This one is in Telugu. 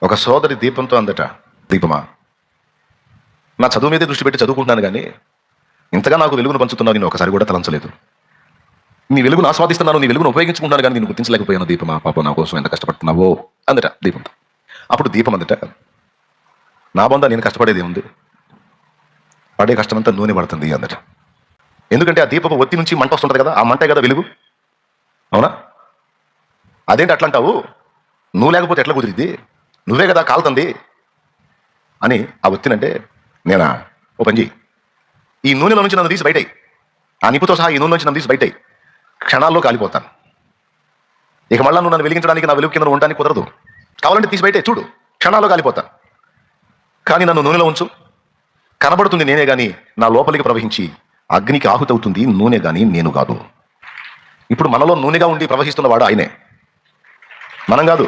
ఒక సోదరి దీపంతో అందట, దీపమా, నా చదువు మీదే దృష్టి పెట్టి చదువుకుంటున్నాను కానీ ఇంతగా నాకు వెలుగును పంచుతున్నావు నేను ఒకసారి కూడా తలంచలేదు. నీ వెలుగును ఆస్వాదిస్తున్నాను, నీ వెలుగును ఉపయోగించుకుంటున్నాను కానీ నేను గుర్తించలేకపోయాను దీపమా, పాపం నా కోసం ఎంత కష్టపడుతున్నావో అందట దీపంతో. అప్పుడు దీపం అందట, నా బొంద నేను కష్టపడేది ఉంది, పడే కష్టమంతా నూనె పడుతుంది అందట. ఎందుకంటే ఆ దీపపు ఒత్తి నుంచి మంట వస్తుంటుంది కదా, ఆ మంటే కదా వెలుగు, అవునా? అదేంటి అట్లా అంటావు, నువ్వు లేకపోతే ఎట్లా కుదిరిద్ది, నువ్వే కదా కాలుతుంది అని ఆ ఒత్తినంటే, నేనా ఓ పని చెయ్యి, ఈ నూనెలో నుంచి నన్ను తీసి బయటయి, ఆ నిప్పుతో సహా ఈ నూనె నుంచి నన్ను తీసి బయటయి, క్షణాల్లో కాలిపోతాను. ఇక మళ్ళా నువ్వు నన్ను వెలిగించడానికి నా వెలుగు కింద ఉండడానికి కుదరదు, కావాలంటే తీసి బయటే చూడు, క్షణాల్లో కాలిపోతాను. కానీ నన్ను నూనెలో ఉంచు, కనబడుతుంది నేనే గాని నా లోపలికి ప్రవహించి అగ్నికి ఆహుతవుతుంది నూనె గాని నేను కాదు. ఇప్పుడు మనలో నూనెగా ఉండి ప్రవహిస్తున్నవాడు ఆయనే, మనం కాదు.